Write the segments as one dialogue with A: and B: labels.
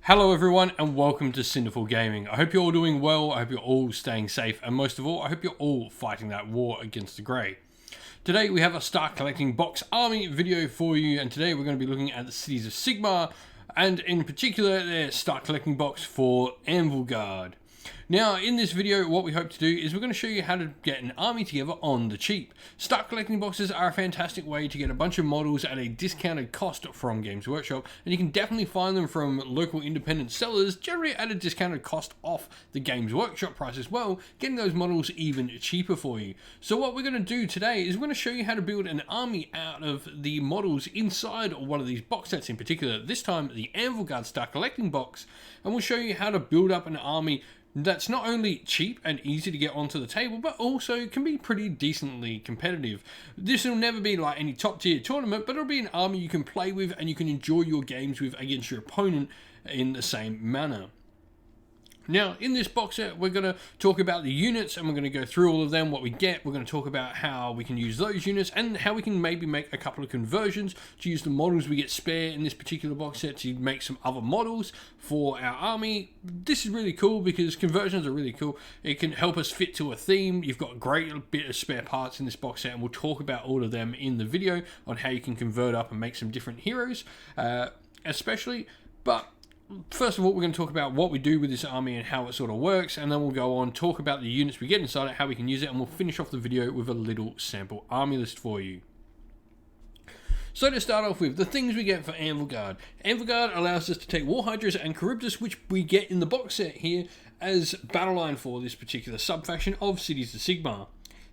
A: Hello everyone and welcome to Cinderful Gaming. I hope you're all doing well, I hope you're all staying safe, and most of all, I hope you're all fighting that war against the Grey. Today we have a Start Collecting Box Army video for you, and today we're going to be looking at the cities of Sigmar, and in particular their Start Collecting Box for Anvilgard. Now, in this video, what we hope to do is we're going to show you how to get an army together on the cheap. Start collecting boxes are a fantastic way to get a bunch of models at a discounted cost from Games Workshop, and you can definitely find them from local independent sellers, generally at a discounted cost off the Games Workshop price as well, getting those models even cheaper for you. So what we're going to do today is we're going to show you how to build an army out of the models inside one of these box sets in particular, this time the Anvilgard Start Collecting Box, and we'll show you how to build up an army that's not only cheap and easy to get onto the table, but also can be pretty decently competitive. This will never be like any top tier tournament, but it'll be an army you can play with and you can enjoy your games with against your opponent in the same manner. Now, in this box set, we're going to talk about the units and we're going to go through all of them, what we get. We're going to talk about how we can use those units and how we can maybe make a couple of conversions to use the models we get spare in this particular box set to make some other models for our army. This is really cool because conversions are really cool. It can help us fit to a theme. You've got a great bit of spare parts in this box set, and we'll talk about all of them in the video on how you can convert up and make some different heroes, especially. But first of all, we're going to talk about what we do with this army and how it sort of works, and then we'll go on, talk about the units we get inside it, how we can use it, and we'll finish off the video with a little sample army list for you. So to start off with, the things we get for Anvilgard. Anvilgard allows us to take War Hydras and Charybdis, which we get in the box set here, as battle line for this particular sub-faction of Cities of Sigmar.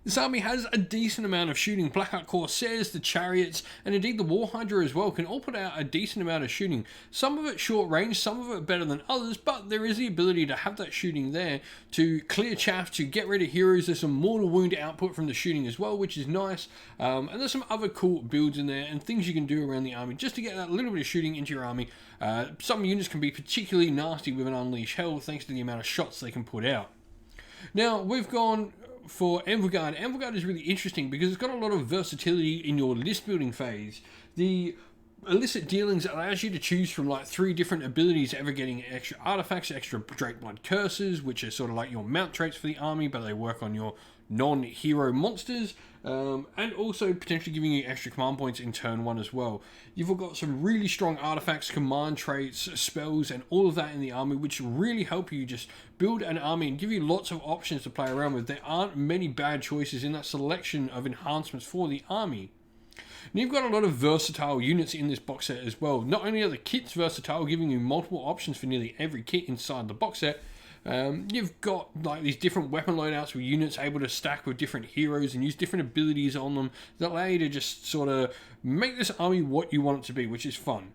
A: This army has a decent amount of shooting. Blackhawk Corsairs, the Chariots, and indeed the War Hydra as well can all put out a decent amount of shooting. Some of it short range, some of it better than others, but there is the ability to have that shooting there to clear chaff, to get rid of heroes. There's some mortal wound output from the shooting as well, which is nice. And there's some other cool builds in there and things you can do around the army just to get that little bit of shooting into your army. Some units can be particularly nasty with an Unleash Hell thanks to the amount of shots they can put out. Now, we've gone for Anvilgard. Anvilgard is really interesting because it's got a lot of versatility in your list building phase. The illicit dealings allows you to choose from like 3 different abilities, ever getting extra artifacts, extra Drake Blood curses, which are sort of like your mount traits for the army, but they work on your non-hero monsters, and also potentially giving you extra command points in turn 1 as well. You've got some really strong artifacts, command traits, spells, and all of that in the army, which really help you just build an army and give you lots of options to play around with. There aren't many bad choices in that selection of enhancements for the army. And you've got a lot of versatile units in this box set as well. Not only are the kits versatile, giving you multiple options for nearly every kit inside the box set, you've got like these different weapon loadouts with units able to stack with different heroes and use different abilities on them that allow you to just sort of make this army what you want it to be, which is fun.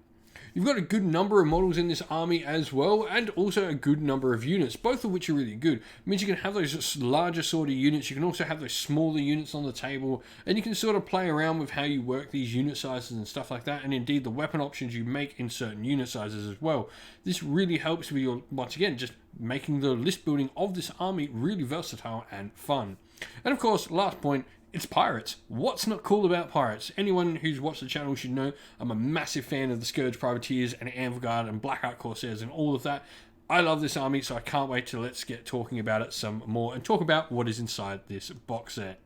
A: You've got a good number of models in this army as well, and also a good number of units, both of which are really good. It means you can have those larger sort of units, you can also have those smaller units on the table, and you can sort of play around with how you work these unit sizes and stuff like that, and indeed the weapon options you make in certain unit sizes as well. This really helps with your, once again, just making the list building of this army really versatile and fun. And of course, last point, it's pirates. What's not cool about pirates? Anyone who's watched the channel should know I'm a massive fan of the Scourge Privateers and Anvilgard and Blackhawk Corsairs and all of that. I love this army, so I can't wait to let's get talking about it some more and talk about what is inside this box set.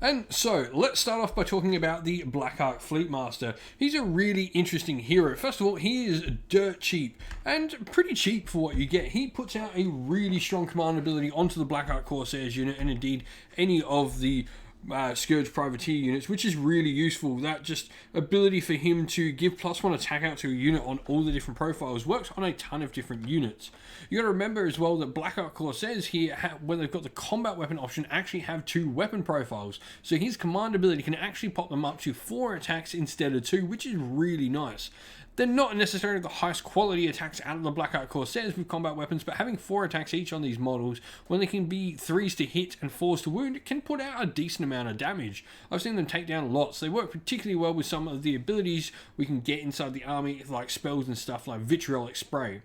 A: And so, let's start off by talking about the Blackhawk Fleetmaster. He's a really interesting hero. First of all, he is dirt cheap, and pretty cheap for what you get. He puts out a really strong command ability onto the Blackhawk Corsairs unit, and indeed any of the Scourge Privateer units, which is really useful. That just ability for him to give +1 attack out to a unit on all the different profiles works on a ton of different units. You got to remember as well that Blackhawk Corsairs here, when they've got the combat weapon option, actually have 2 weapon profiles. So his command ability can actually pop them up to 4 attacks instead of 2, which is really nice. They're not necessarily the highest quality attacks out of the Blackhawk Corsairs with combat weapons, but having 4 attacks each on these models, when they can be 3s to hit and 4s to wound, it can put out a decent amount of damage. I've seen them take down lots. They work particularly well with some of the abilities we can get inside the army, like spells and stuff like Vitriolic Spray.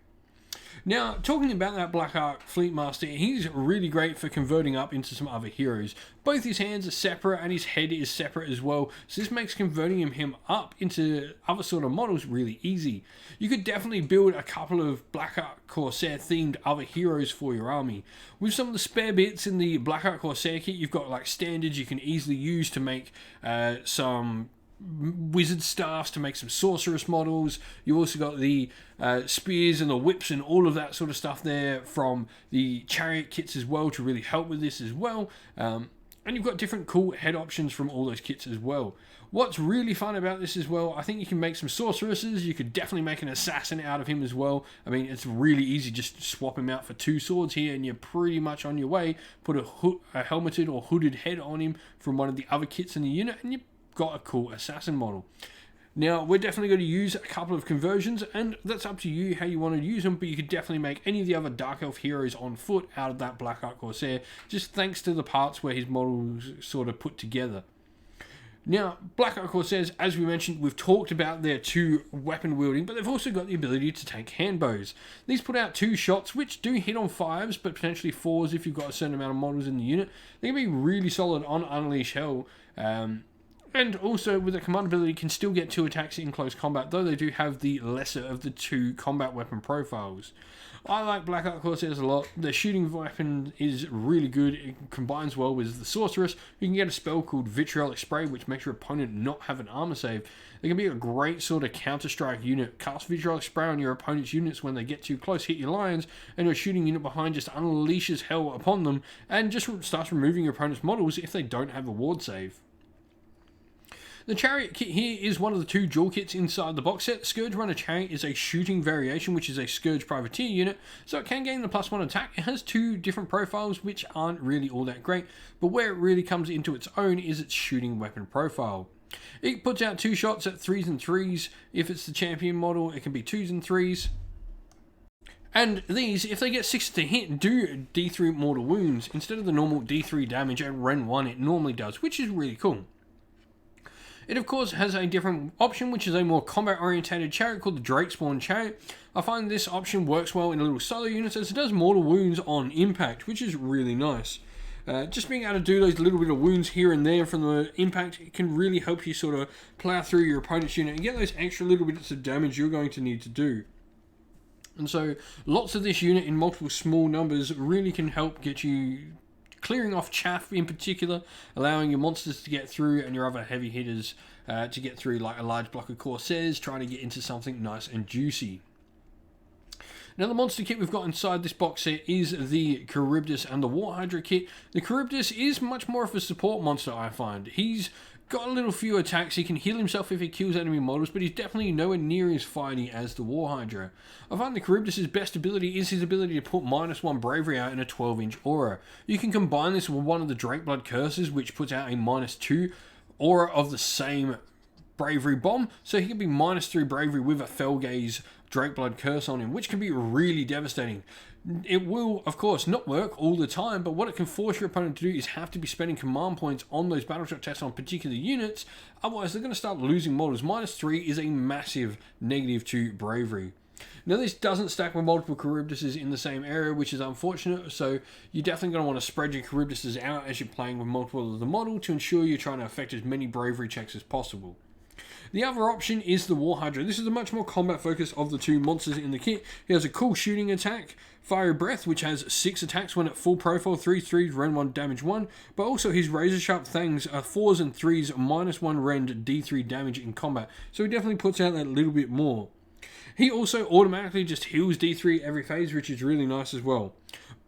A: Now, talking about that Blackhawk Fleet Master, he's really great for converting up into some other heroes. Both his hands are separate and his head is separate as well, so this makes converting him up into other sort of models really easy. You could definitely build a couple of Blackhawk Corsair themed other heroes for your army. With some of the spare bits in the Blackhawk Corsair kit, you've got like standards you can easily use to make some wizard staffs, to make some sorceress models. You also got the spears and the whips and all of that sort of stuff there from the chariot kits as well to really help with this as well. And you've got different cool head options from all those kits as well. What's really fun about this as well, I think you can make some sorceresses. You could definitely make an assassin out of him as well. I mean, it's really easy, just to swap him out for 2 swords here and you're pretty much on your way. Put a helmeted or hooded head on him from one of the other kits in the unit and you've got a cool assassin model. Now, we're definitely going to use a couple of conversions, and that's up to you how you want to use them, but you could definitely make any of the other Dark Elf heroes on foot out of that Blackhawk Corsair, just thanks to the parts where his models sort of put together. Now, Blackhawk Corsairs, as we mentioned, we've talked about their 2 weapon wielding, but they've also got the ability to take handbows. These put out 2 shots, which do hit on 5s, but potentially 4s if you've got a certain amount of models in the unit. They can be really solid on Unleash Hell, and also with a command ability can still get 2 attacks in close combat, though they do have the lesser of the 2 combat weapon profiles. I like Blackhawk Corsairs a lot. Their shooting weapon is really good. It combines well with the sorceress. You can get a spell called Vitriolic Spray, which makes your opponent not have an armor save. They can be a great sort of counter-strike unit. Cast Vitriolic Spray on your opponent's units when they get too close, hit your lions, and your shooting unit behind just unleashes hell upon them, and just starts removing your opponent's models if they don't have a ward save. The Chariot kit here is one of the 2 dual kits inside the box set. Scourge Runner Chariot is a shooting variation, which is a Scourge Privateer unit, so it can gain the +1 attack. It has 2 different profiles, which aren't really all that great, but where it really comes into its own is its shooting weapon profile. It puts out 2 shots at 3s and 3s. If it's the champion model, it can be 2s and 3s. And these, if they get 6 to hit, do D3 mortal wounds, instead of the normal D3 damage at Ren 1 it normally does, which is really cool. It of course has a different option, which is a more combat orientated chariot called the Drakespawn Chariot. I find this option works well in little solo units as it does mortal wounds on impact, which is really nice. Just being able to do those little bit of wounds here and there from the impact, it can really help you sort of plow through your opponent's unit and get those extra little bits of damage you're going to need to do. And so lots of this unit in multiple small numbers really can help get you clearing off chaff in particular, allowing your monsters to get through and your other heavy hitters to get through, like a large block of Corsairs trying to get into something nice and juicy. Now, the monster kit we've got inside this box set is the Charybdis and the War Hydra kit. The Charybdis is much more of a support monster, I find. He's got a little few attacks, he can heal himself if he kills enemy models, but he's definitely nowhere near as fighty as the War Hydra. I find the Charybdis' best ability is his ability to put -1 bravery out in a 12-inch aura. You can combine this with one of the Drakeblood curses, which puts out a -2 aura of the same bravery bomb, so he can be -3 bravery with a Felgaze Drakeblood curse on him, which can be really devastating. It will, of course, not work all the time, but what it can force your opponent to do is have to be spending command points on those battle shot tests on particular units, otherwise they're going to start losing models. -3 is a massive negative to bravery. Now, this doesn't stack with multiple Charybdises in the same area, which is unfortunate, so you're definitely going to want to spread your Charybdises out as you're playing with multiple of the model to ensure you're trying to affect as many bravery checks as possible. The other option is the War Hydra. This is a much more combat focus of the 2 monsters in the kit. He has a cool shooting attack, Fiery Breath, which has 6 attacks when at full profile, 3/3, Ren 1, damage 1, but also his Razor Sharp Fangs are 4s and 3s, -1 Rend, D3 damage in combat, so he definitely puts out that little bit more. He also automatically just heals D3 every phase, which is really nice as well.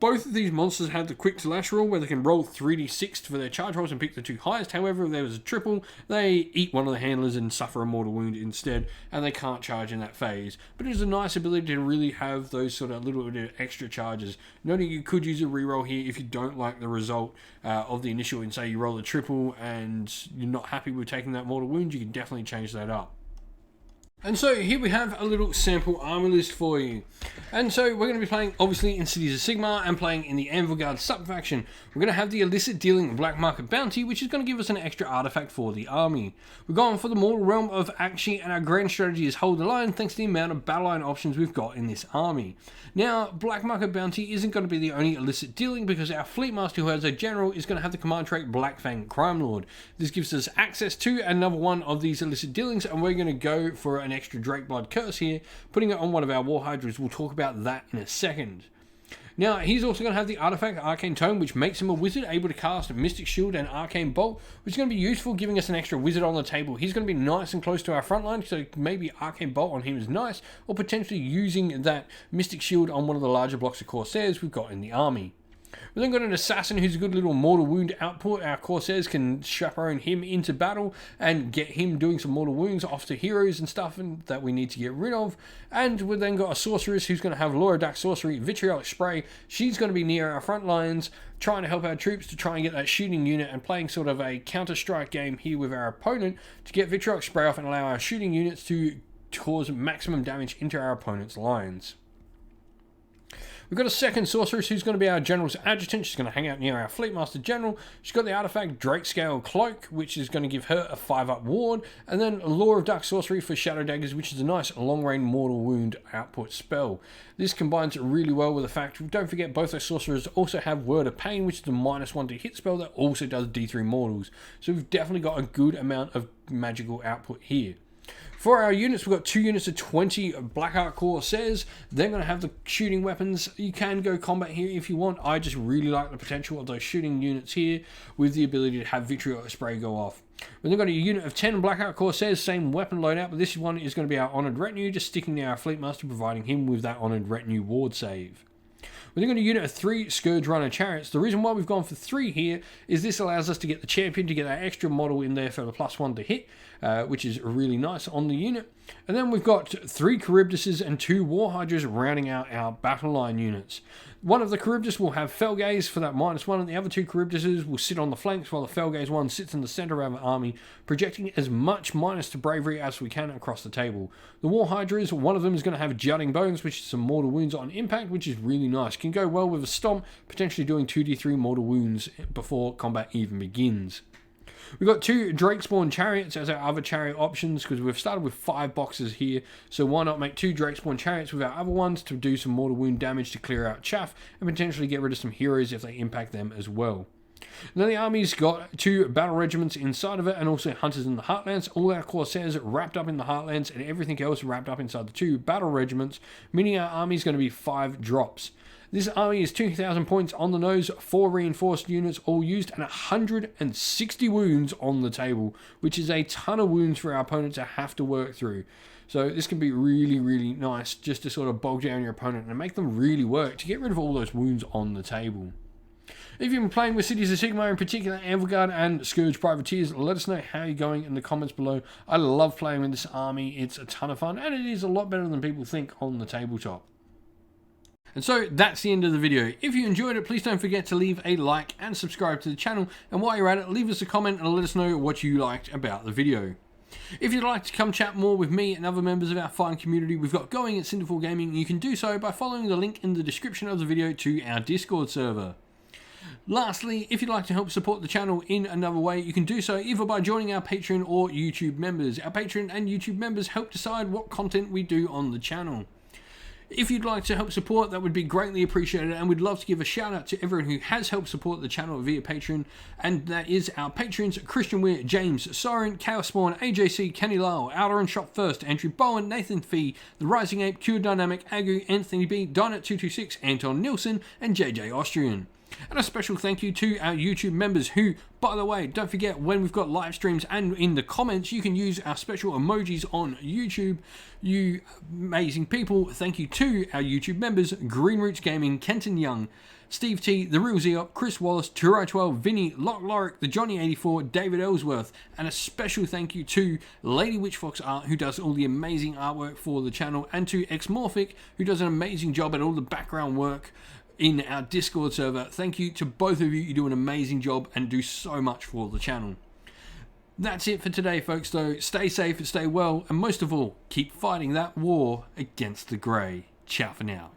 A: Both of these monsters have the Quick to Lash rule, where they can roll 3d6 for their charge rolls and pick the 2 highest. However, if there was a triple, they eat one of the handlers and suffer a mortal wound instead, and they can't charge in that phase. But it is a nice ability to really have those sort of little bit of extra charges. Noting you could use a reroll here if you don't like the result of the initial, and say you roll a triple and you're not happy with taking that mortal wound, you can definitely change that up. And so here we have a little sample army list for you. And so we're going to be playing obviously in Cities of Sigmar and playing in the Anvilgard sub-faction. We're going to have the illicit dealing black market bounty, which is going to give us an extra artifact for the army. We're going for the mortal realm of Akshi, and our grand strategy is hold the line thanks to the amount of battle line options we've got in this army. Now, black market bounty isn't going to be the only illicit dealing, because our fleet master who has a general is going to have the command trait Blackfang Crime Lord. This gives us access to another one of these illicit dealings, and we're going to go for an extra Drakeblood curse here, putting it on one of our War Hydras. We'll talk about that in a second. Now, he's also going to have the artifact Arcane Tome, which makes him a wizard, able to cast Mystic Shield and Arcane Bolt, which is going to be useful, giving us an extra wizard on the table. He's going to be nice and close to our front line, so maybe Arcane Bolt on him is nice, or potentially using that Mystic Shield on one of the larger blocks of Corsairs we've got in the army. We've then got an assassin who's a good little mortal wound output. Our Corsairs can chaperone him into battle and get him doing some mortal wounds off to heroes and stuff that we need to get rid of. And we've then got a sorceress who's going to have Laura Duck Sorcery, Vitriolic Spray. She's going to be near our front lines, trying to help our troops to try and get that shooting unit, and playing sort of a counter-strike game here with our opponent to get Vitriolic Spray off and allow our shooting units to cause maximum damage into our opponent's lines. We've got a second sorceress who's going to be our general's adjutant. She's going to hang out near our fleet master general. She's got the artifact Drakescale Cloak, which is going to give her a 5-up ward, and then Law of Dark Sorcery for Shadow Daggers, which is a nice long-range mortal wound output spell. This combines really well with the fact, don't forget, both those sorcerers also have Word of Pain, which is a -1 to hit spell that also does D3 mortals. So we've definitely got a good amount of magical output here. For our units, we've got 2 units of 20 Blackhawk Corsairs. They're going to have the shooting weapons. You can go combat here if you want. I just really like the potential of those shooting units here with the ability to have Vitriolic Spray go off. We've then got a unit of 10 Blackhawk Corsairs, same weapon loadout, but this one is going to be our Honoured Retinue, just sticking near our Fleet Master, providing him with that Honoured Retinue ward save. We're then going to unit of 3 Scourge Runner Chariots. The reason why we've gone for 3 here is this allows us to get the champion to get that extra model in there for the +1 to hit, which is really nice on the unit. And then we've got 3 Charybdises and 2 War Hydras rounding out our battle line units. One of the Charybdis will have Felgaze for that -1, and the other 2 Charybdises will sit on the flanks, while the Felgaze one sits in the center of our army, projecting as much minus to bravery as we can across the table. The War Hydras, one of them is going to have Jutting Bones, which is some mortal wounds on impact, which is really nice. Can go well with a Stomp, potentially doing 2d3 mortal wounds before combat even begins. We've got 2 Drakespawn Chariots as our other chariot options, because we've started with 5 boxes here, so why not make 2 Drakespawn Chariots with our other ones to do some mortal wound damage to clear out chaff, and potentially get rid of some heroes if they impact them as well. Then the army's got 2 battle regiments inside of it, and also hunters in the Heartlands. All our Corsairs wrapped up in the Heartlands, and everything else wrapped up inside the 2 battle regiments, meaning our army's going to be 5 drops. This army is 2,000 points on the nose, 4 reinforced units all used, and 160 wounds on the table, which is a ton of wounds for our opponent to have to work through. So this can be really, really nice just to sort of bog down your opponent and make them really work to get rid of all those wounds on the table. If you've been playing with Cities of Sigmar, in particular Anvilgard and Scourge Privateers, let us know how you're going in the comments below. I love playing with this army. It's a ton of fun, and it is a lot better than people think on the tabletop. And so that's the end of the video. If you enjoyed it, please don't forget to leave a like and subscribe to the channel. And while you're at it, leave us a comment and let us know what you liked about the video. If you'd like to come chat more with me and other members of our fine community we've got going at Sinful Gaming, you can do so by following the link in the description of the video to our Discord server. Lastly, if you'd like to help support the channel in another way, you can do so either by joining our Patreon or YouTube members. Our Patreon and YouTube members help decide what content we do on the channel. If you'd like to help support, that would be greatly appreciated, and we'd love to give a shout out to everyone who has helped support the channel via Patreon, and that is our patrons: Christian Weir, James, Soren, Chaos Spawn, AJC, Kenny Lyle, Outer and Shop First, Andrew Bowen, Nathan Fee, The Rising Ape, Q Dynamic, Agu, Anthony B, Dynet226, Anton Nilsson, and JJ Austrian. And a special thank you to our YouTube members who, by the way, don't forget, when we've got live streams and in the comments, you can use our special emojis on YouTube. You amazing people. Thank you to our YouTube members: Green Roots Gaming, Kenton Young, Steve T, The Real Zeop, Chris Wallace, Turai12, Vinny, Lock Lorick, The Johnny84, David Ellsworth, and a special thank you to Lady Witchfox Art, who does all the amazing artwork for the channel, and to Xmorphic, who does an amazing job at all the background work in our Discord server. Thank you to both of you. You do an amazing job and do so much for the channel. That's it for today, folks, though. Stay safe and stay well, and most of all, keep fighting that war against the Grey. Ciao for now.